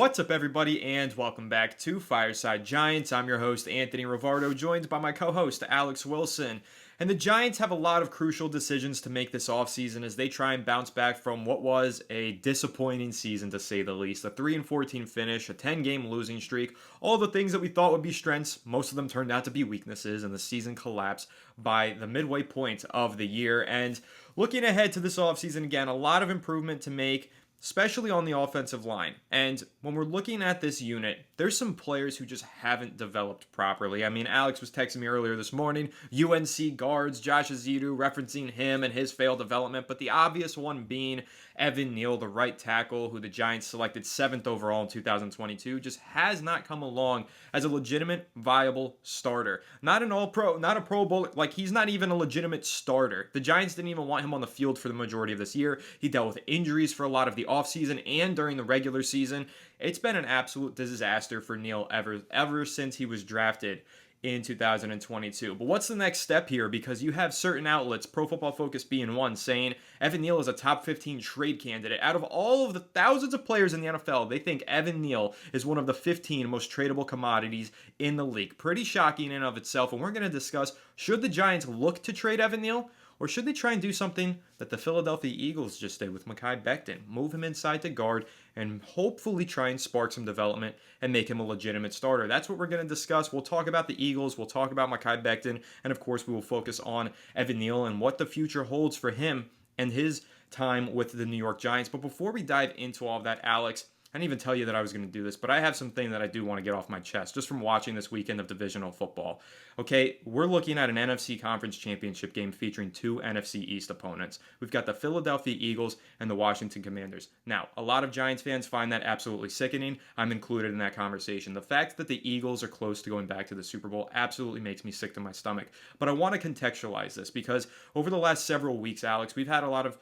What's up, everybody, and welcome back to Fireside Giants. I'm your host, Anthony Rivardo, joined by my co-host, Alex Wilson. And the Giants have a lot of crucial decisions to make this offseason as they try and bounce back from what was a disappointing season, to say the least. A 3-14 finish, a 10-game losing streak, all the things that we thought would be strengths, most of them turned out to be weaknesses, and the season collapsed by the midway point of the year. And looking ahead to this offseason, again, a lot of improvement to make, especially on the offensive line. And when we're looking at this unit, there's some players who just haven't developed properly. I mean, Alex was texting me earlier this morning, UNC guards, Josh Azidu, referencing him and his failed development, but the obvious one being Evan Neal, the right tackle, who the Giants selected 7th overall in 2022, just has not come along as a legitimate, viable starter. Not an all-pro, not a Pro Bowl, like he's not even a legitimate starter. The Giants didn't even want him on the field for the majority of this year. He dealt with injuries for a lot of the offseason and during the regular season. It's been an absolute disaster for Neal ever since he was drafted in 2022. But what's the next step here? Because you have certain outlets, Pro Football Focus being one, saying Evan Neal is a top 15 trade candidate. Out of all of the thousands of players in the NFL, they think Evan Neal is one of the 15 most tradable commodities in the league. Pretty shocking in and of itself. And we're going to discuss, should the Giants look to trade Evan Neal? Or should they try and do something that the Philadelphia Eagles just did with Mekhi Becton? Move him inside to guard and hopefully try and spark some development and make him a legitimate starter. That's what we're going to discuss. We'll talk about the Eagles. We'll talk about Mekhi Becton. And of course, we will focus on Evan Neal and what the future holds for him and his time with the New York Giants. But before we dive into all of that, Alex, I didn't even tell you that I was going to do this, but I have something that I do want to get off my chest just from watching this weekend of divisional football. Okay, we're looking at an NFC Conference Championship game featuring two NFC East opponents. We've got the Philadelphia Eagles and the Washington Commanders. Now, a lot of Giants fans find that absolutely sickening. I'm included in that conversation. The fact that the Eagles are close to going back to the Super Bowl absolutely makes me sick to my stomach. But I want to contextualize this because over the last several weeks, Alex, we've had a lot of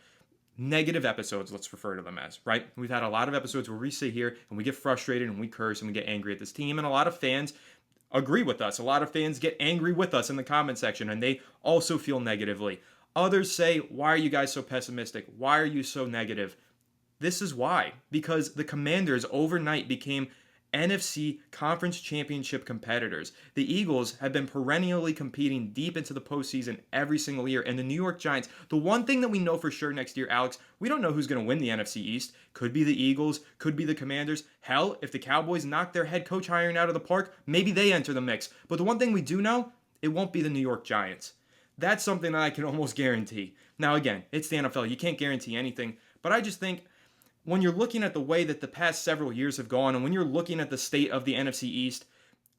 negative episodes, let's refer to them as, right? We've had a lot of episodes where we sit here and we get frustrated and we curse and we get angry at this team, and a lot of fans agree with us. A lot of fans get angry with us in the comment section and they also feel negatively. Others say, why are you guys so pessimistic? Why are you so negative? This is why. Because the Commanders overnight became NFC Conference Championship competitors. The Eagles have been perennially competing deep into the postseason every single year. And the New York Giants, the one thing that we know for sure next year, Alex, we don't know who's going to win the NFC East. Could be the Eagles, could be the Commanders. Hell, if the Cowboys knock their head coach hiring out of the park, maybe they enter the mix. But the one thing we do know, it won't be the New York Giants. That's something that I can almost guarantee. Now, again, it's the NFL. You can't guarantee anything. But I just think when you're looking at the way that the past several years have gone, and when you're looking at the state of the NFC East,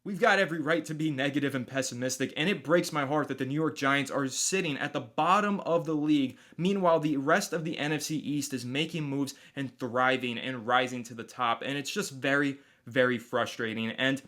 we've got every right to be negative and pessimistic, and it breaks my heart that the New York Giants are sitting at the bottom of the league. Meanwhile, the rest of the NFC East is making moves and thriving and rising to the top, and it's just very, very frustrating. And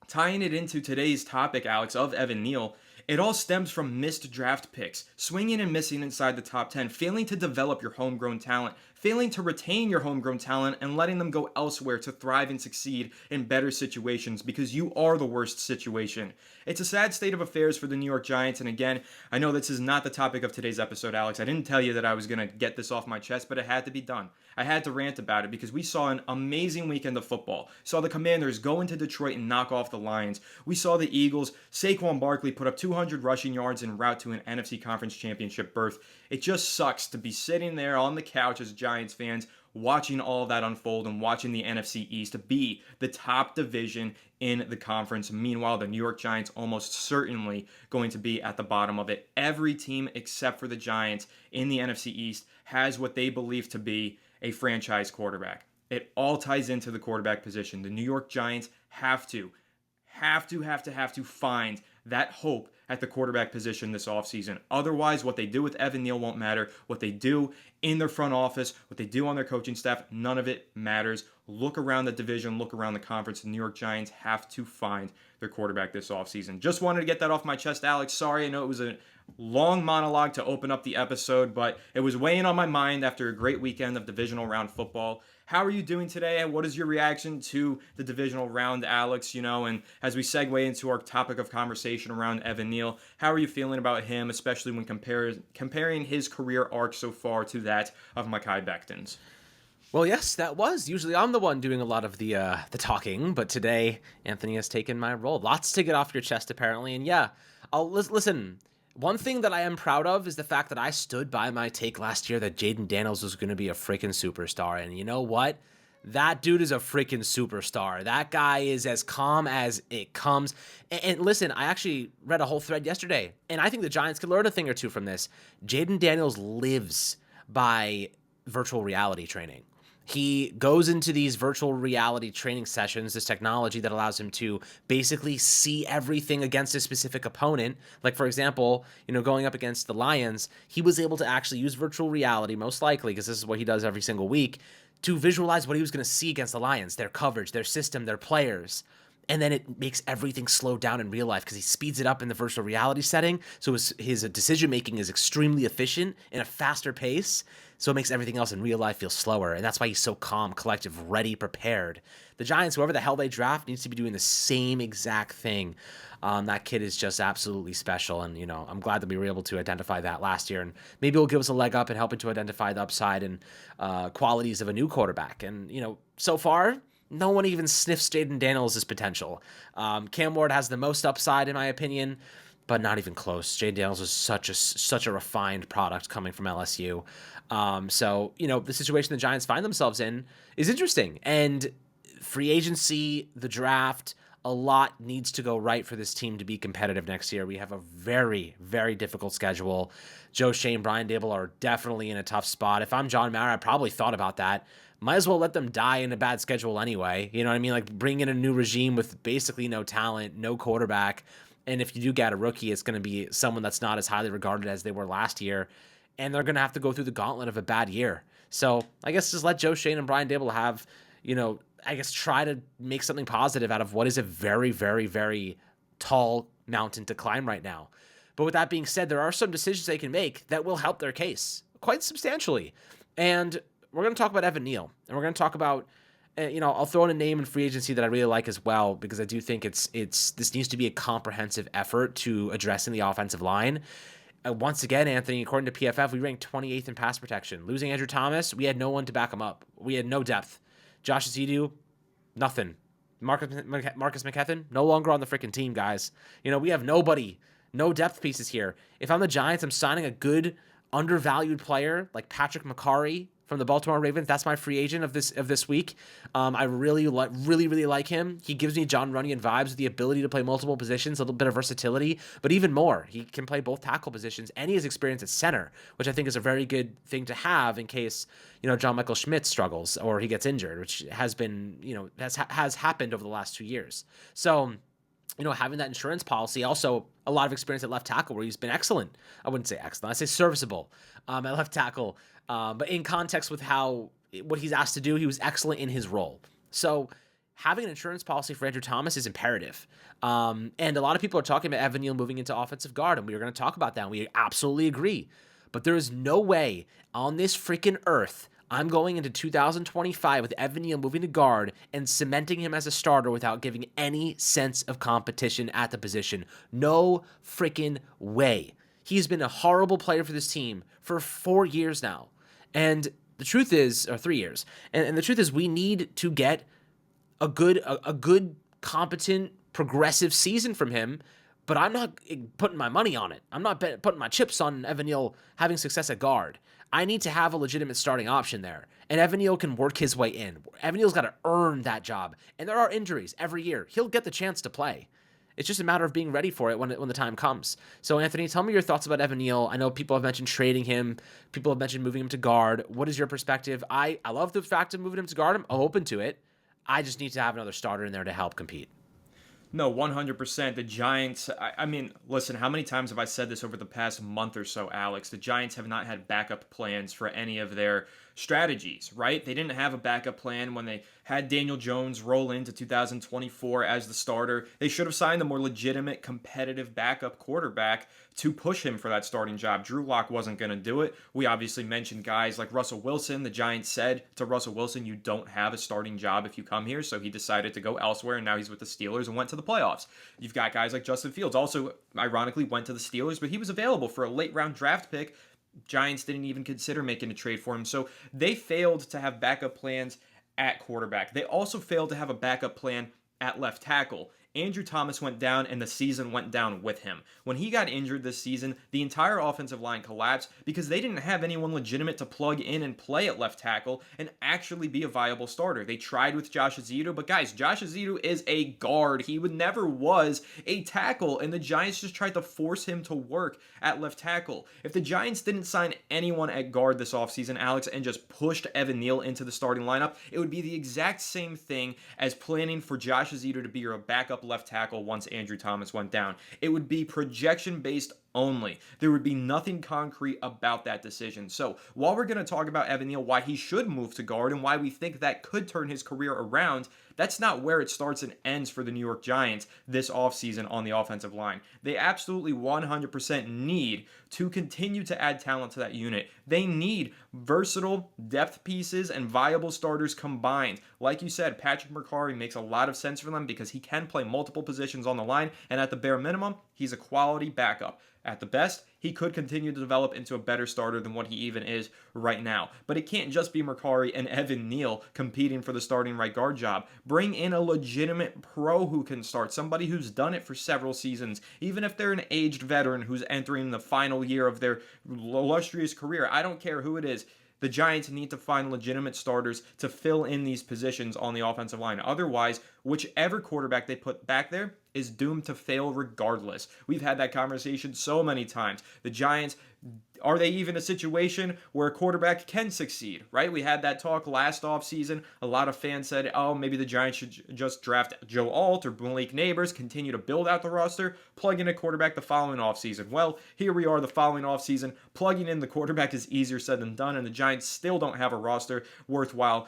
tying it into today's topic, Alex, of Evan Neal, it all stems from missed draft picks, swinging and missing inside the top 10, failing to develop your homegrown talent, failing to retain your homegrown talent, and letting them go elsewhere to thrive and succeed in better situations because you are the worst situation. It's a sad state of affairs for the New York Giants, and again, I know this is not the topic of today's episode, Alex. I didn't tell you that I was going to get this off my chest, but it had to be done. I had to rant about it because we saw an amazing weekend of football. Saw the Commanders go into Detroit and knock off the Lions. We saw the Eagles, Saquon Barkley put up 200 rushing yards en route to an NFC Conference Championship berth. It just sucks to be sitting there on the couch as Giants fans watching all of that unfold and watching the NFC East be the top division in the conference. Meanwhile, the New York Giants almost certainly going to be at the bottom of it. Every team except for the Giants in the NFC East has what they believe to be a franchise quarterback. It all ties into the quarterback position. The New York Giants have to find that hope at the quarterback position this offseason. Otherwise, what they do with Evan Neal won't matter. What they do in their front office, what they do on their coaching staff, none of it matters. Look around the division, look around the conference. The New York Giants have to find their quarterback this offseason. Just wanted to get that off my chest, Alex. Sorry, I know it was a long monologue to open up the episode, but it was weighing on my mind after a great weekend of divisional round football. How are you doing today? And what is your reaction to the divisional round, Alex? And as we segue into our topic of conversation around Evan Neal, how are you feeling about him, especially when comparing his career arc so far to that of Mekhi Becton's? Well, yes, that was. Usually I'm the one doing a lot of the talking, but today Anthony has taken my role. Lots to get off your chest, apparently. And yeah, I'll listen. One thing that I am proud of is the fact that I stood by my take last year that Jaden Daniels was going to be a freaking superstar. And you know what? That dude is a freaking superstar. That guy is as calm as it comes. And listen, I actually read a whole thread yesterday, and I think the Giants could learn a thing or two from this. Jaden Daniels lives by virtual reality training. He goes into these virtual reality training sessions, this technology that allows him to basically see everything against a specific opponent. Like, for example, going up against the Lions, he was able to actually use virtual reality, most likely, because this is what he does every single week, to visualize what he was going to see against the Lions, their coverage, their system, their players. And then it makes everything slow down in real life because he speeds it up in the virtual reality setting. So his decision making is extremely efficient in a faster pace. So it makes everything else in real life feel slower. And that's why he's so calm, collective, ready, prepared. The Giants, whoever the hell they draft, needs to be doing the same exact thing. That kid is just absolutely special. And, I'm glad that we were able to identify that last year. And maybe it'll give us a leg up in helping to identify the upside and qualities of a new quarterback. And, so far, no one even sniffs Jaden Daniels' potential. Cam Ward has the most upside, in my opinion, but not even close. Jaden Daniels is such a refined product coming from LSU. So, the situation the Giants find themselves in is interesting. And free agency, the draft, a lot needs to go right for this team to be competitive next year. We have a very, very difficult schedule. Joe Shane, Brian Dable are definitely in a tough spot. If I'm John Mara, I probably thought about that. Might as well let them die in a bad schedule anyway. You know what I mean? Like, bring in a new regime with basically no talent, no quarterback. And if you do get a rookie, it's going to be someone that's not as highly regarded as they were last year. And they're going to have to go through the gauntlet of a bad year. So I guess just let Joe Shane and Brian Dable have, try to make something positive out of what is a very, very, very tall mountain to climb right now. But with that being said, there are some decisions they can make that will help their case quite substantially. And we're going to talk about Evan Neal, and we're going to talk about, I'll throw in a name in free agency that I really like as well, because I do think this needs to be a comprehensive effort to addressing the offensive line. Once again, Anthony, according to PFF, we ranked 28th in pass protection. Losing Andrew Thomas, we had no one to back him up. We had no depth. Josh Azidu, nothing. Marcus McKethan, no longer on the freaking team, guys. We have nobody, no depth pieces here. If I'm the Giants, I'm signing a good, undervalued player like Patrick McCarry from the Baltimore Ravens. That's my free agent of this week. I really like him. He gives me John Runyon vibes with the ability to play multiple positions, a little bit of versatility, but even more, he can play both tackle positions, and he has experience at center, which I think is a very good thing to have in case John Michael Schmidt struggles or he gets injured, which has been has happened over the last 2 years. So, having that insurance policy, also a lot of experience at left tackle where he's been excellent. I wouldn't say excellent. I say serviceable at left tackle. But in context with what he's asked to do, he was excellent in his role. So having an insurance policy for Andrew Thomas is imperative. And a lot of people are talking about Evan Neal moving into offensive guard, and we are going to talk about that, and we absolutely agree. But there is no way on this freaking earth I'm going into 2025 with Evan Neal moving to guard and cementing him as a starter without giving any sense of competition at the position. No freaking way. He's been a horrible player for this team for 4 years now. And the truth is, or 3 years, and the truth is we need to get a good, competent, progressive season from him, but I'm not putting my money on it. I'm not putting my chips on Evan Neal having success at guard. I need to have a legitimate starting option there. And Evan Neal can work his way in. Evan Neal's got to earn that job. And there are injuries every year. He'll get the chance to play. It's just a matter of being ready for it when the time comes. So, Anthony, tell me your thoughts about Evan Neal. I know people have mentioned trading him. People have mentioned moving him to guard. What is your perspective? I love the fact of moving him to guard. I'm open to it. I just need to have another starter in there to help compete. No, 100%. The Giants, I mean, listen, how many times have I said this over the past month or so, Alex? The Giants have not had backup plans for any of their strategies, right? They didn't have a backup plan when they had Daniel Jones roll into 2024 as the starter. They should have signed a more legitimate, competitive backup quarterback to push him for that starting job. Drew Lock wasn't going to do it. We obviously mentioned guys like Russell Wilson. The Giants said to Russell Wilson, you don't have a starting job if you come here, so he decided to go elsewhere, and now he's with the Steelers and went to the playoffs. You've got guys like Justin Fields, also ironically went to the Steelers, but he was available for a late round draft pick Giants didn't even consider making a trade for him. So they failed to have backup plans at quarterback. They also failed to have a backup plan at left tackle. Andrew Thomas went down and the season went down with him. When he got injured this season, the entire offensive line collapsed because they didn't have anyone legitimate to plug in and play at left tackle and actually be a viable starter. They tried with Josh Azedo, but guys, Josh Azedo is a guard. He never was a tackle, and the Giants just tried to force him to work at left tackle. If the Giants didn't sign anyone at guard this offseason, Alex, and just pushed Evan Neal into the starting lineup, it would be the exact same thing as planning for Josh Azedo to be your backup left tackle once Andrew Thomas went down. It would be projection based only. There would be nothing concrete about that decision. So while we're going to talk about Evan Neal, why he should move to guard and why we think that could turn his career around, that's not where it starts and ends for the New York Giants this offseason on the offensive line. They absolutely 100% need to continue to add talent to that unit. They need versatile depth pieces and viable starters combined. Like you said, Patrick Mercari makes a lot of sense for them because he can play multiple positions on the line, and at the bare minimum, he's a quality backup. At the best, he could continue to develop into a better starter than what he even is right now. But it can't just be Mercari and Evan Neal competing for the starting right guard job. Bring in a legitimate pro who can start, somebody who's done it for several seasons, even if they're an aged veteran who's entering the final year of their illustrious career. I don't care who it is. The Giants need to find legitimate starters to fill in these positions on the offensive line. Otherwise, whichever quarterback they put back there is doomed to fail regardless. We've had that conversation so many times. The Giants, are they even a situation where a quarterback can succeed, right? We had that talk last offseason. A lot of fans said, oh, maybe the Giants should just draft Joe Alt or Malik Neighbors, continue to build out the roster, plug in a quarterback the following offseason. Well, here we are the following offseason. Plugging in the quarterback is easier said than done, and the Giants still don't have a roster worthwhile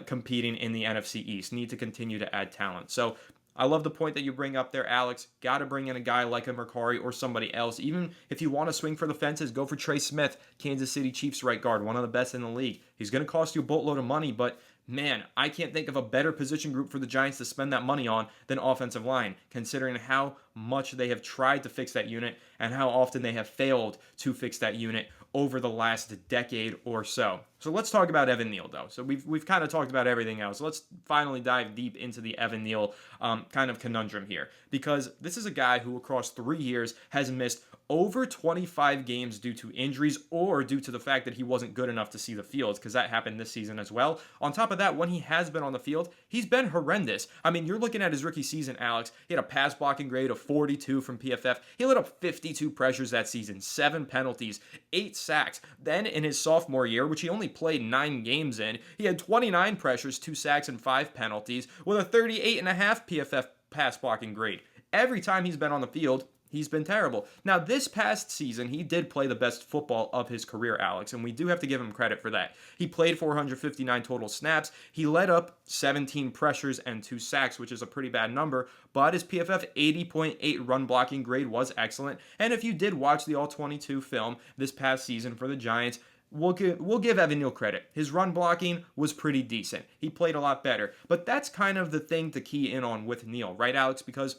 competing in the NFC East. Need to continue to add talent. So I love the point that you bring up there, Alex. Got to bring in a guy like a Mercari or somebody else. Even if you want to swing for the fences, go for Trey Smith, Kansas City Chiefs right guard, one of the best in the league. He's going to cost you a boatload of money, but man, I can't think of a better position group for the Giants to spend that money on than offensive line, considering how much they have tried to fix that unit and how often they have failed to fix that unit over the last decade or so. So let's talk about Evan Neal, though. So we've kind of talked about everything else. Let's finally dive deep into the Evan Neal kind of conundrum here, because this is a guy who across 3 years has missed over 25 games due to injuries or due to the fact that he wasn't good enough to see the field, because that happened this season as well. On top of that, when he has been on the field, he's been horrendous. I mean, you're looking at his rookie season, Alex. He had a pass blocking grade of 42 from PFF. He lit up 52 pressures that season, 7 penalties, 8 sacks. Then in his sophomore year, which he only played 9 games in, he had 29 pressures, 2 sacks, and 5 penalties with a 38.5 PFF pass blocking grade. Every time he's been on the field, he's been terrible. Now, this past season, he did play the best football of his career, Alex, and we do have to give him credit for that. He played 459 total snaps. He led up 17 pressures and 2 sacks, which is a pretty bad number, but his PFF 80.8 run blocking grade was excellent. And if you did watch the All-22 film this past season for the Giants, We'll give Evan Neal credit. His run blocking was pretty decent. He played a lot better. But that's kind of the thing to key in on with Neal, right, Alex? Because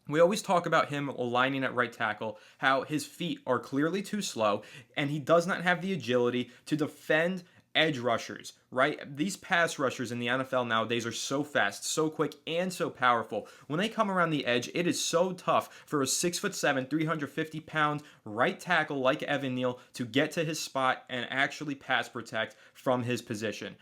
we always talk about him aligning at right tackle, how his feet are clearly too slow, and he does not have the agility to defend edge rushers, right? These pass rushers in the NFL nowadays are so fast, so quick, and so powerful. When they come around the edge, it is so tough for a 6'7", 350-pound right tackle like Evan Neal to get to his spot and actually pass protect from his position.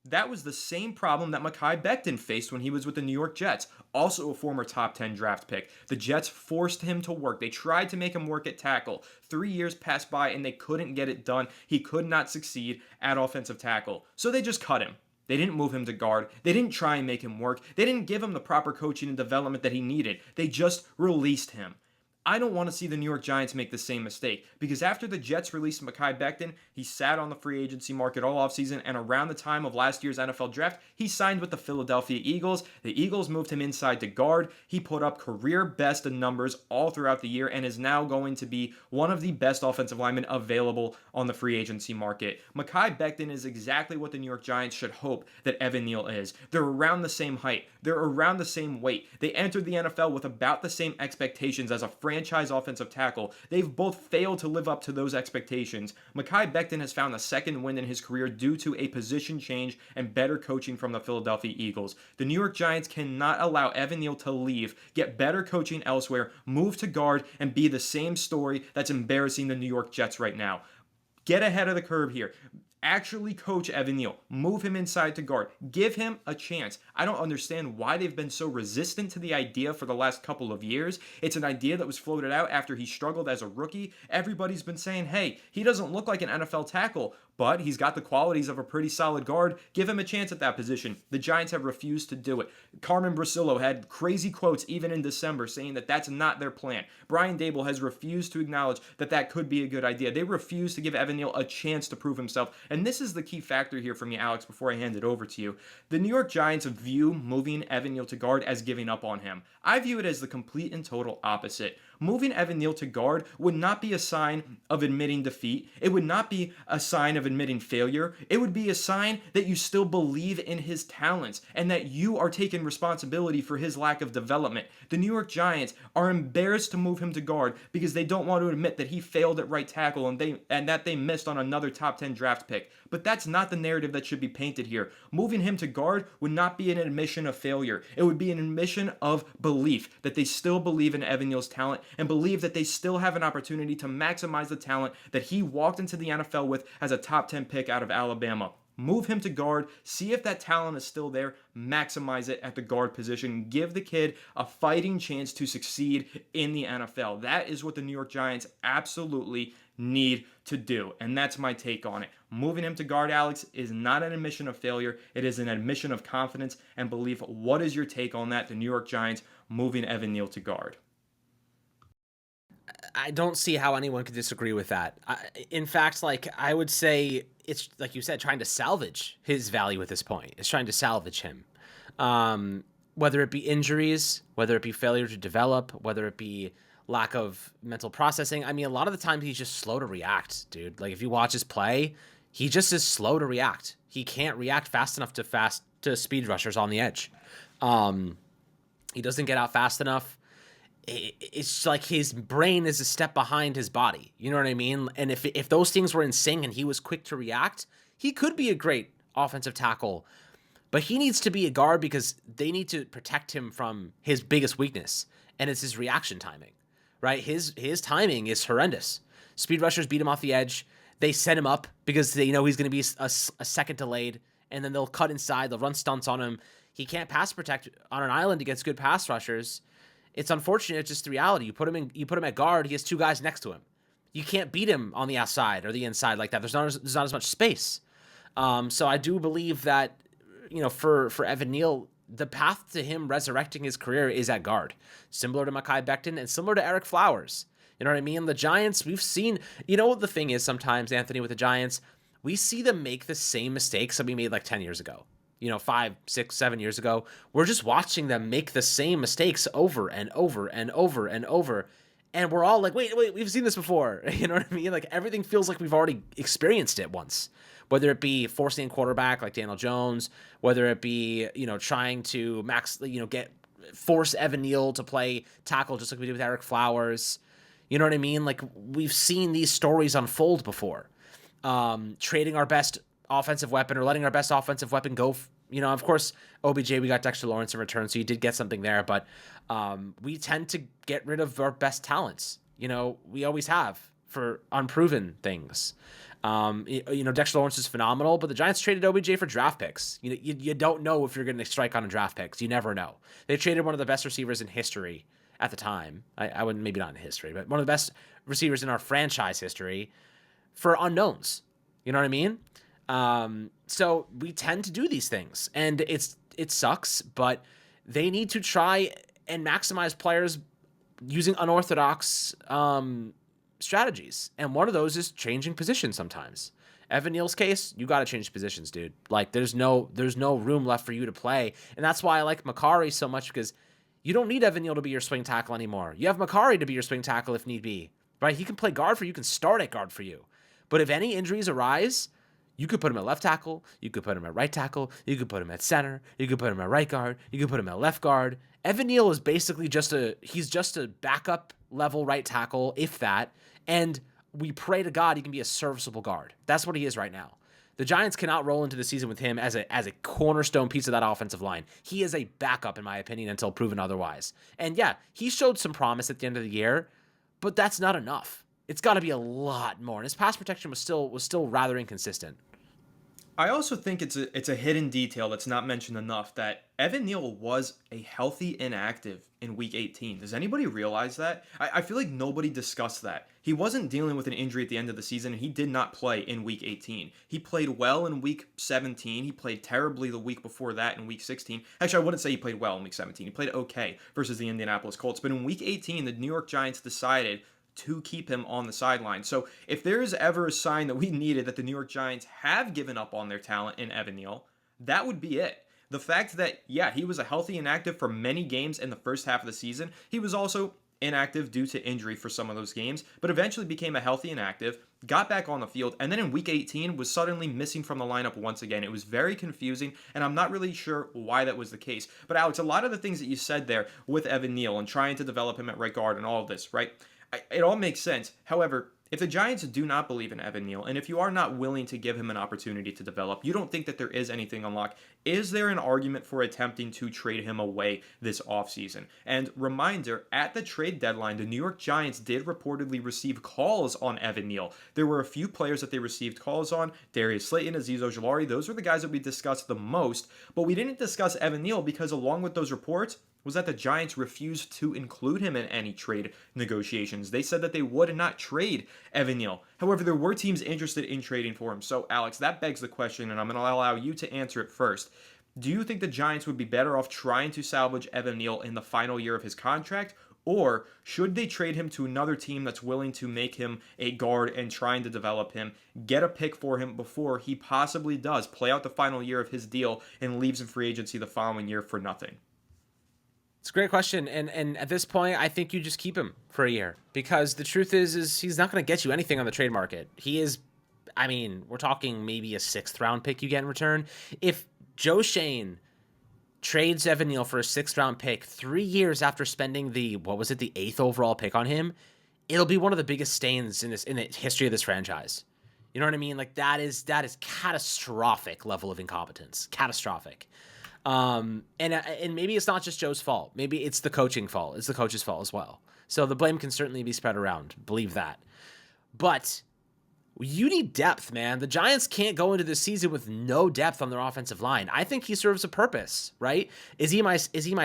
That was the same problem that Mekhi Becton faced when he was with the New York Jets, also a former top 10 draft pick. The Jets forced him to work. They tried to make him work at tackle. 3 years passed by and they couldn't get it done. He could not succeed at offensive tackle. So they just cut him. They didn't move him to guard. They didn't try and make him work. They didn't give him the proper coaching and development that he needed. They just released him. I don't want to see the New York Giants make the same mistake, because after the Jets released Mekhi Becton, he sat on the free agency market all offseason, and around the time of last year's NFL draft, he signed with the Philadelphia Eagles. The Eagles moved him inside to guard. He put up career best numbers all throughout the year and is now going to be one of the best offensive linemen available on the free agency market. Mekhi Becton is exactly what the New York Giants should hope that Evan Neal is. They're around the same height. They're around the same weight. They entered the NFL with about the same expectations as a franchise franchise offensive tackle. They've both failed to live up to those expectations. Mekhi Becton has found a second win in his career due to a position change and better coaching from the Philadelphia Eagles. The New York Giants cannot allow Evan Neal to leave, get better coaching elsewhere, move to guard, and be the same story that's embarrassing the New York Jets right now. Get ahead of the curve here. Actually coach Evan Neal. Move him inside to guard. Give him a chance. I don't understand why they've been so resistant to the idea for the last couple of years. It's an idea that was floated out after he struggled as a rookie. Everybody's been saying, hey, he doesn't look like an NFL tackle, but he's got the qualities of a pretty solid guard. Give him a chance at that position. The Giants have refused to do it. Carmen Brasillo had crazy quotes even in December saying that that's not their plan. Brian Dable has refused to acknowledge that that could be a good idea. They refuse to give Evan Neal a chance to prove himself. And this is the key factor here for me, Alex, before I hand it over to you. The New York Giants view moving Evan Neal to guard as giving up on him. I view it as the complete and total opposite. Moving Evan Neal to guard would not be a sign of admitting defeat. It would not be a sign of admitting failure. It would be a sign that you still believe in his talents and that you are taking responsibility for his lack of development. The New York Giants are embarrassed to move him to guard because they don't want to admit that he failed at right tackle and that they missed on another top 10 draft pick. But that's not the narrative that should be painted here. Moving him to guard would not be an admission of failure. It would be an admission of belief that they still believe in Evan Neal's talent and believe that they still have an opportunity to maximize the talent that he walked into the NFL with as a top 10 pick out of Alabama. Move him to guard, see if that talent is still there, maximize it at the guard position, give the kid a fighting chance to succeed in the NFL. That is what the New York Giants absolutely need to do, and that's my take on it. Moving him to guard, Alex, is not an admission of failure. It is an admission of confidence and belief. What is your take on that, the New York Giants moving Evan Neal to guard? I don't see how anyone could disagree with that. In fact, I would say it's, like you said, trying to salvage his value at this point. It's trying to salvage him. Whether it be injuries, whether it be failure to develop, whether it be lack of mental processing. I mean, a lot of the time he's just slow to react, dude. Like, if you watch his play, he just is slow to react. He can't react fast enough to speed rushers on the edge. He doesn't get out fast enough. It's like his brain is a step behind his body. You know what I mean? And if those things were in sync and he was quick to react, he could be a great offensive tackle. But he needs to be a guard because they need to protect him from his biggest weakness, and it's his reaction timing, right? His timing is horrendous. Speed rushers beat him off the edge. They set him up because they know he's going to be a second delayed, and then they'll cut inside. They'll run stunts on him. He can't pass protect on an island against good pass rushers. It's unfortunate. It's just the reality. You put him at guard. He has two guys next to him. You can't beat him on the outside or the inside like that. There's not as much space. So I do believe that, for Evan Neal, the path to him resurrecting his career is at guard, similar to Mekhi Becton and similar to Eric Flowers. You know what I mean? The Giants, we've seen. You know what the thing is? Sometimes, Anthony, with the Giants, we see them make the same mistakes that we made like 10 years ago. 5, 6, 7 years ago. We're just watching them make the same mistakes over and over and over and over. And we're all like, wait, we've seen this before. You know what I mean? Like, everything feels like we've already experienced it once. Whether it be forcing a quarterback like Daniel Jones, whether it be, trying to force Evan Neal to play tackle just like we did with Eric Flowers. You know what I mean? Like, we've seen these stories unfold before. Trading our best offensive weapon or letting our best offensive weapon go. Of course, OBJ, we got Dexter Lawrence in return, so you did get something there, but we tend to get rid of our best talents. We always have for unproven things. Dexter Lawrence is phenomenal, but the Giants traded OBJ for draft picks. You don't know if you're going to strike on a draft picks. You never know. They traded one of the best receivers in history at the time. I wouldn't, maybe not in history, but one of the best receivers in our franchise history for unknowns. You know what I mean? So we tend to do these things, and it sucks, but they need to try and maximize players using unorthodox strategies. And one of those is changing positions sometimes. Evan Neal's case, you got to change positions, dude. Like, there's no room left for you to play. And that's why I like Makari so much, because you don't need Evan Neal to be your swing tackle anymore. You have Makari to be your swing tackle if need be, right? He can play guard for you, can start at guard for you. But if any injuries arise, You could put him at left tackle. You could put him at right tackle. You could put him at center. You could put him at right guard. You could put him at left guard. Evan Neal is basically he's just a backup level right tackle, if that. And we pray to God he can be a serviceable guard. That's what he is right now. The Giants cannot roll into the season with him as a cornerstone piece of that offensive line. He is a backup, in my opinion, until proven otherwise. And yeah, he showed some promise at the end of the year, but that's not enough. It's got to be a lot more. And his pass protection was still rather inconsistent. I also think it's a hidden detail that's not mentioned enough that Evan Neal was a healthy inactive in Week 18. Does anybody realize that? I feel like nobody discussed that. He wasn't dealing with an injury at the end of the season, and he did not play in Week 18. He played well in Week 17. He played terribly the week before that in Week 16. Actually, I wouldn't say he played well in Week 17. He played okay versus the Indianapolis Colts. But in Week 18, the New York Giants decided to keep him on the sideline. So if there is ever a sign that we needed that the New York Giants have given up on their talent in Evan Neal, that would be it. The fact that, yeah, he was a healthy inactive for many games in the first half of the season. He was also inactive due to injury for some of those games, but eventually became a healthy inactive, got back on the field, and then in Week 18 was suddenly missing from the lineup once again. It was very confusing, and I'm not really sure why that was the case. But Alex, a lot of the things that you said there with Evan Neal and trying to develop him at right guard and all of this, right? It all makes sense. However, if the Giants do not believe in Evan Neal, and if you are not willing to give him an opportunity to develop, you don't think that there is anything unlocked, is there an argument for attempting to trade him away this offseason? And reminder, at the trade deadline, the New York Giants did reportedly receive calls on Evan Neal. There were a few players that they received calls on, Darius Slayton, Azeez Ojulari, those were the guys that we discussed the most, but we didn't discuss Evan Neal because along with those reports, was that the Giants refused to include him in any trade negotiations. They said that they would not trade Evan Neal. However, there were teams interested in trading for him. So, Alex, that begs the question, and I'm going to allow you to answer it first. Do you think the Giants would be better off trying to salvage Evan Neal in the final year of his contract? Or should they trade him to another team that's willing to make him a guard and trying to develop him, get a pick for him before he possibly does play out the final year of his deal and leaves in free agency the following year for nothing? It's a great question, and at this point, I think you just keep him for a year because the truth is he's not going to get you anything on the trade market. He is, I mean, we're talking maybe a 6th round pick you get in return. If Joe Shane trades Evan Neal for a 6th round pick 3 years after spending the 8th overall pick on him, it'll be one of the biggest stains in the history of this franchise. You know what I mean? Like that is catastrophic level of incompetence. Catastrophic. And maybe it's not just Joe's fault. Maybe it's the coaching fault. It's the coach's fault as well. So the blame can certainly be spread around. Believe that. But you need depth, man. The Giants can't go into this season with no depth on their offensive line. I think he serves a purpose, right? Is he my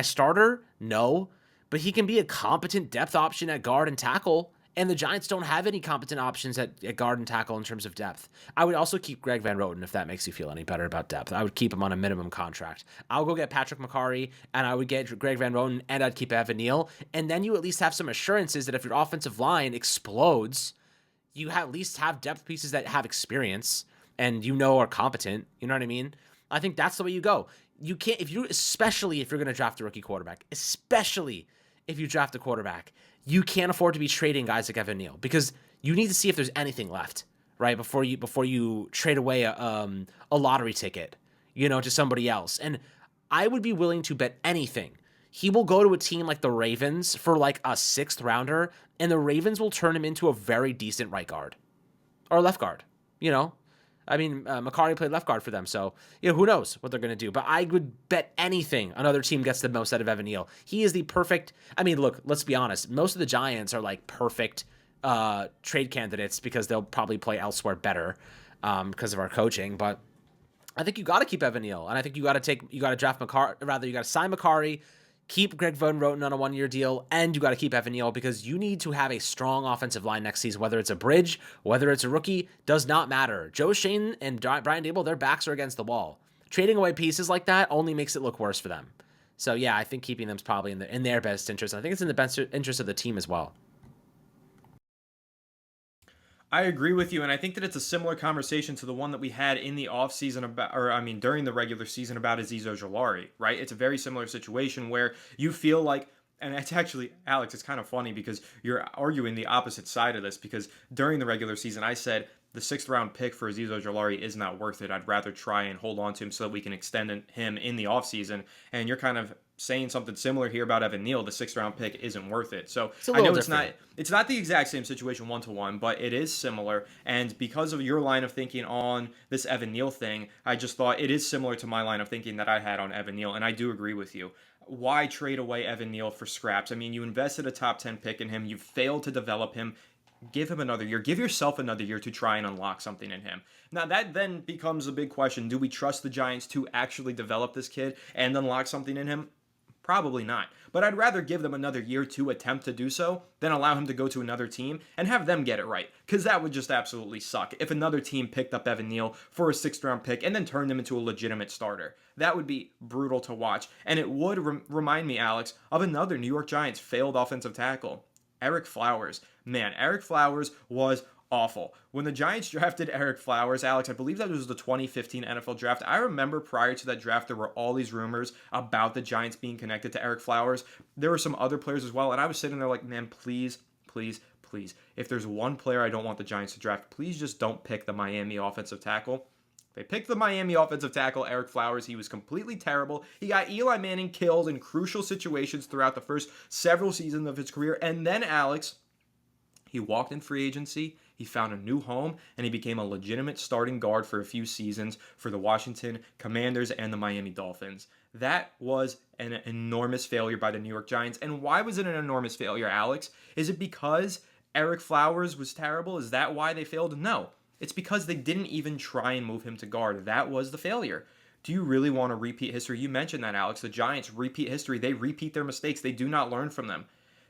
starter? No. But he can be a competent depth option at guard and tackle. And the Giants don't have any competent options at guard and tackle in terms of depth. I would also keep Greg Van Roten if that makes you feel any better about depth. I would keep him on a minimum contract. I'll go get Patrick McCarry, and I would get Greg Van Roten, and I'd keep Evan Neal. And then you at least have some assurances that if your offensive line explodes, you at least have depth pieces that have experience and are competent. You know what I mean? I think that's the way you go. You can't, especially if you're going to draft a rookie quarterback, especially if you draft a quarterback, you can't afford to be trading guys like Evan Neal because you need to see if there's anything left, right? Before you trade away a lottery ticket, to somebody else. And I would be willing to bet anything he will go to a team like the Ravens for like a 6th rounder, and the Ravens will turn him into a very decent right guard or left guard. McCarry played left guard for them, so who knows what they're going to do. But I would bet anything another team gets the most out of Evan Neal. He is the perfect. I mean, look, let's be honest. Most of the Giants are like perfect trade candidates because they'll probably play elsewhere better because of our coaching. But I think you got to keep Evan Neal, and I think you got to draft McCarry. Rather, you got to sign McCarry. Keep Greg Van Roten on a 1-year deal, and you got to keep Evan Neal because you need to have a strong offensive line next season, whether it's a bridge, whether it's a rookie, does not matter. Joe Shane and Brian Daboll, their backs are against the wall. Trading away pieces like that only makes it look worse for them. So, yeah, I think keeping them is probably in their best interest. I think it's in the best interest of the team as well. I agree with you, and I think that it's a similar conversation to the one that we had in the offseason during the regular season about Azeez Ojulari, right? It's a very similar situation where you feel like, and it's actually, Alex, it's kind of funny because you're arguing the opposite side of this because during the regular season, I said the 6th-round pick for Azeez Ojulari is not worth it. I'd rather try and hold on to him so that we can extend him in the offseason. And you're kind of saying something similar here about Evan Neal. The 6th-round pick isn't worth it. So It's a I little know different. it's not the exact same situation one-to-one, but it is similar. And because of your line of thinking on this Evan Neal thing, I just thought it is similar to my line of thinking that I had on Evan Neal. And I do agree with you. Why trade away Evan Neal for scraps? I mean, you invested a top 10 pick in him. You failed to develop him. Give him another year. Give yourself another year to try and unlock something in him. Now, that then becomes a big question. Do we trust the Giants to actually develop this kid and unlock something in him? Probably not. But I'd rather give them another year to attempt to do so than allow him to go to another team and have them get it right. Because that would just absolutely suck if another team picked up Evan Neal for a 6th-round pick and then turned him into a legitimate starter. That would be brutal to watch. And it would remind me, Alex, of another New York Giants failed offensive tackle, Ereck Flowers. Man, Ereck Flowers was awful. When the Giants drafted Ereck Flowers, Alex, I believe that was the 2015 NFL draft. I remember prior to that draft, there were all these rumors about the Giants being connected to Ereck Flowers. There were some other players as well, and I was sitting there like, man, please, please, please. If there's one player I don't want the Giants to draft, please just don't pick the Miami offensive tackle. They picked the Miami offensive tackle, Ereck Flowers. He was completely terrible. He got Eli Manning killed in crucial situations throughout the first several seasons of his career. And then, Alex, he walked in free agency, he found a new home, and he became a legitimate starting guard for a few seasons for the Washington Commanders and the Miami Dolphins. That was an enormous failure by the New York Giants. And why was it an enormous failure, Alex? Is it because Ereck Flowers was terrible? Is that why they failed? No. It's because they didn't even try and move him to guard. That was the failure. Do you really want to repeat history? You mentioned that, Alex. The Giants repeat history. They repeat their mistakes. They do not learn from them.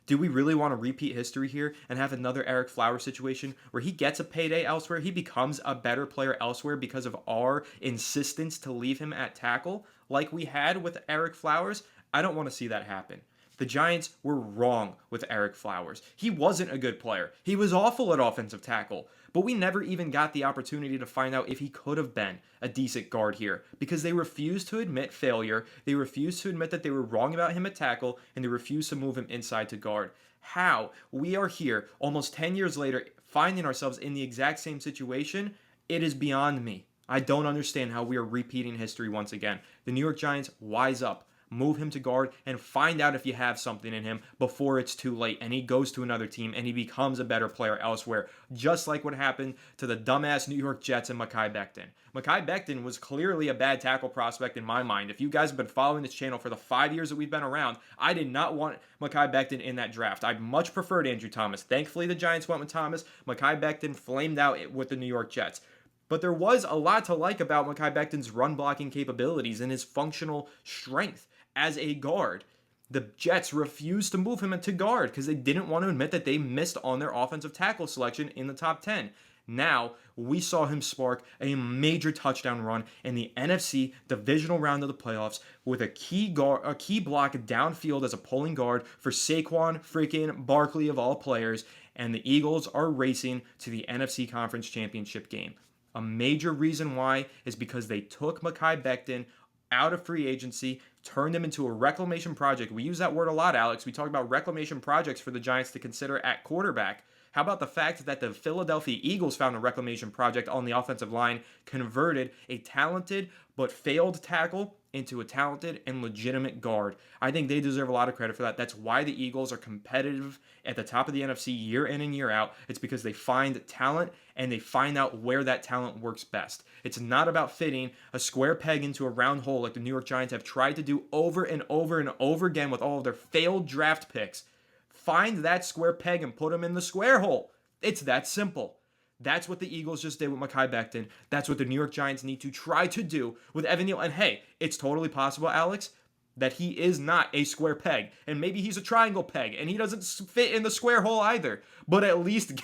Do we really want to repeat history here and have another Ereck Flowers situation where he gets a payday elsewhere? He becomes a better player elsewhere because of our insistence to leave him at tackle like we had with Ereck Flowers? I don't want to see that happen. The Giants were wrong with Ereck Flowers. He wasn't a good player. He was awful at offensive tackle. But we never even got the opportunity to find out if he could have been a decent guard here because they refused to admit failure. They refused to admit that they were wrong about him at tackle, and they refused to move him inside to guard. How we are here almost 10 years later finding ourselves in the exact same situation, it is beyond me. I don't understand how we are repeating history once again. The New York Giants, wise up. Move him to guard and find out if you have something in him before it's too late and he goes to another team and he becomes a better player elsewhere, just like what happened to the dumbass New York Jets and Mekhi Becton. Mekhi Becton was clearly a bad tackle prospect in my mind. If you guys have been following this channel for the 5 years that we've been around, I did not want Mekhi Becton in that draft. I much preferred Andrew Thomas. Thankfully, the Giants went with Thomas. Mekhi Becton flamed out with the New York Jets. But there was a lot to like about Mekhi Becton's run blocking capabilities and his functional strength as a guard. The Jets refused to move him into guard because they didn't want to admit that they missed on their offensive tackle selection in the top 10. Now, we saw him spark a major touchdown run in the NFC divisional round of the playoffs with a key block downfield as a pulling guard for Saquon freaking Barkley of all players, and the Eagles are racing to the NFC Conference Championship game. A major reason why is because they took Mekhi Becton out of free agency, turned him into a reclamation project. We use that word a lot, Alex. We talk about reclamation projects for the Giants to consider at quarterback. How about the fact that the Philadelphia Eagles found a reclamation project on the offensive line, converted a talented but failed tackle into a talented and legitimate guard? I think they deserve a lot of credit for that. That's why the Eagles are competitive at the top of the NFC year in and year out. It's because they find talent and they find out where that talent works best. It's not about fitting a square peg into a round hole like the New York Giants have tried to do over and over and over again with all of their failed draft picks. Find that square peg and put them in the square hole. It's that simple. That's what the Eagles just did with Mekhi Becton. That's what the New York Giants need to try to do with Evan Neal. And hey, it's totally possible, Alex, that he is not a square peg. And maybe he's a triangle peg and he doesn't fit in the square hole either. But at least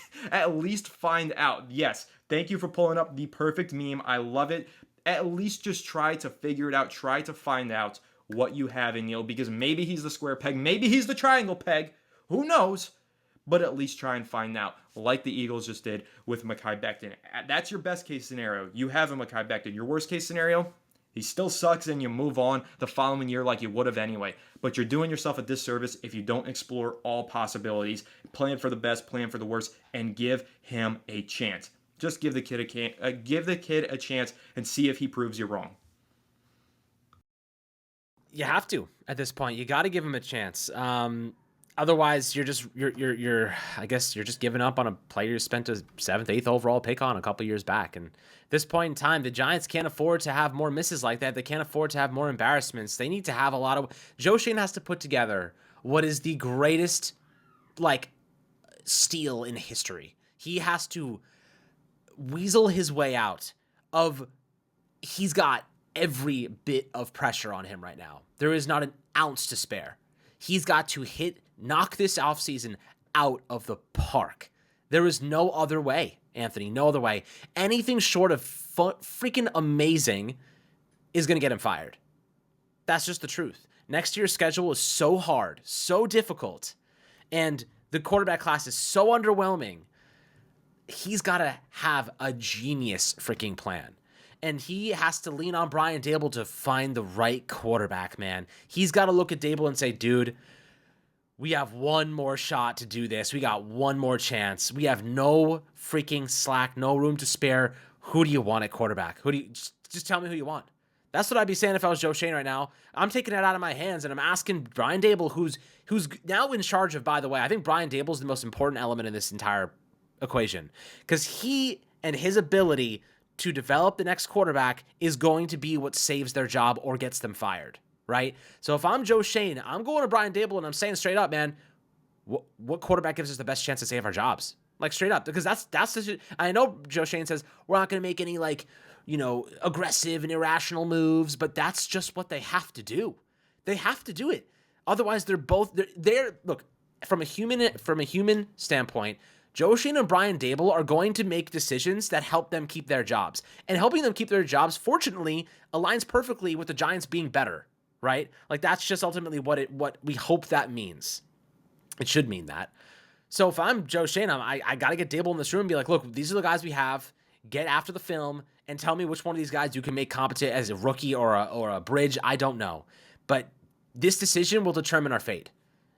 find out. Yes, thank you for pulling up the perfect meme. I love it. At least just try to figure it out. Try to find out what you have in Neal, because maybe he's the square peg. Maybe he's the triangle peg. Who knows? But at least try and find out, like the Eagles just did with Mekhi Becton. That's your best case scenario. You have a Mekhi Becton. Your worst case scenario, he still sucks and you move on the following year like you would have anyway. But you're doing yourself a disservice if you don't explore all possibilities, plan for the best, plan for the worst, and give him a chance. Just give the kid a chance and see if he proves you wrong. You have to at this point. You got to give him a chance. Otherwise, you're I guess you're just giving up on a player you spent a 7th, 8th overall pick on a couple years back. And at this point in time, the Giants can't afford to have more misses like that. They can't afford to have more embarrassments. They need to have a lot of. Joe Schoen has to put together what is the greatest steal in history. He has to weasel his way out of. He's got every bit of pressure on him right now. There is not an ounce to spare. He's got to knock this offseason out of the park. There is no other way, Anthony, no other way. Anything short of freaking amazing is going to get him fired. That's just the truth. Next year's schedule is so hard, so difficult, and the quarterback class is so underwhelming. He's got to have a genius freaking plan. And he has to lean on Brian Daboll to find the right quarterback, man. He's got to look at Daboll and say, dude, we have one more shot to do this. We got one more chance. We have no freaking slack, no room to spare. Who do you want at quarterback? Just tell me who you want. That's what I'd be saying if I was Joe Schoen right now. I'm taking it out of my hands, and I'm asking Brian Daboll, who's now in charge of, by the way, I think Brian Daboll is the most important element in this entire equation, because he and his ability to develop the next quarterback is going to be what saves their job or gets them fired, right? So if I'm Joe Schoen, I'm going to Brian Daboll and I'm saying straight up, man, what quarterback gives us the best chance to save our jobs? Like straight up, because that's the. I know Joe Schoen says we're not going to make any aggressive and irrational moves, but that's just what they have to do. They have to do it. Otherwise, they're look, from a human standpoint, Joe Schoen and Brian Daboll are going to make decisions that help them keep their jobs. And helping them keep their jobs, fortunately, aligns perfectly with the Giants being better, right? Like, that's just ultimately what we hope that means. It should mean that. So if I'm Joe Schoen, I got to get Daboll in this room and be like, look, these are the guys we have. Get after the film and tell me which one of these guys you can make competent as a rookie or a bridge. I don't know. But this decision will determine our fate.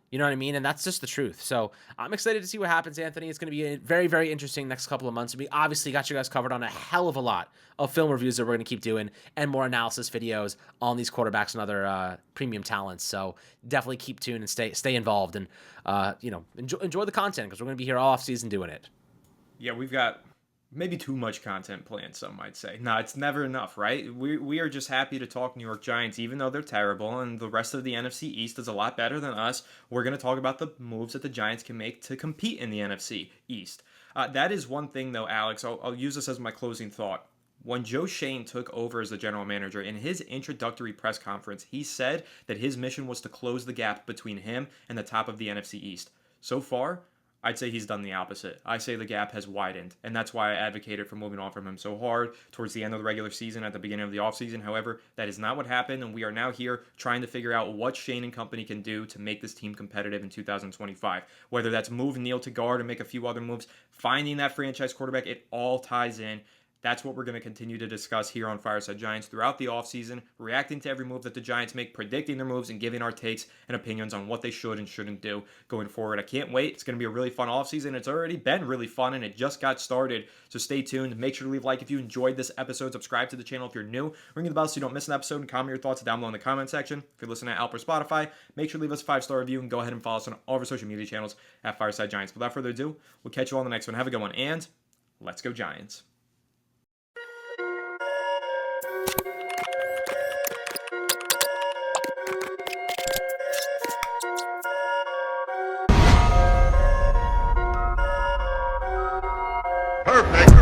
You know what I mean? And that's just the truth. So I'm excited to see what happens, Anthony. It's going to be very, very interesting next couple of months. We obviously got you guys covered on a hell of a lot of film reviews that we're going to keep doing and more analysis videos on these quarterbacks and other premium talents. So definitely keep tuned and stay involved and, enjoy the content, because we're going to be here all off season doing it. Yeah, we've got maybe too much content planned, some might say. No, it's never enough, right? We are just happy to talk New York Giants, even though they're terrible, and the rest of the NFC East is a lot better than us. We're going to talk about the moves that the Giants can make to compete in the NFC East. That is one thing, though, Alex. I'll use this as my closing thought. When Joe Schoen took over as the general manager, in his introductory press conference, he said that his mission was to close the gap between him and the top of the NFC East. So far, I'd say he's done the opposite. I say the gap has widened, and that's why I advocated for moving on from him so hard towards the end of the regular season, at the beginning of the offseason. However, that is not what happened, and we are now here trying to figure out what Schoen and company can do to make this team competitive in 2025. Whether that's moving Neal to guard and make a few other moves, finding that franchise quarterback, it all ties in. That's what we're going to continue to discuss here on Fireside Giants throughout the offseason, reacting to every move that the Giants make, predicting their moves, and giving our takes and opinions on what they should and shouldn't do going forward. I can't wait. It's going to be a really fun offseason. It's already been really fun, and it just got started. So stay tuned. Make sure to leave a like if you enjoyed this episode. Subscribe to the channel if you're new. Ring the bell so you don't miss an episode, and comment your thoughts down below in the comment section. If you're listening to Apple or Spotify, make sure to leave us a 5-star review, and go ahead and follow us on all of our social media channels at Fireside Giants. Without further ado, we'll catch you all on the next one. Have a good one, and let's go Giants. Perfect.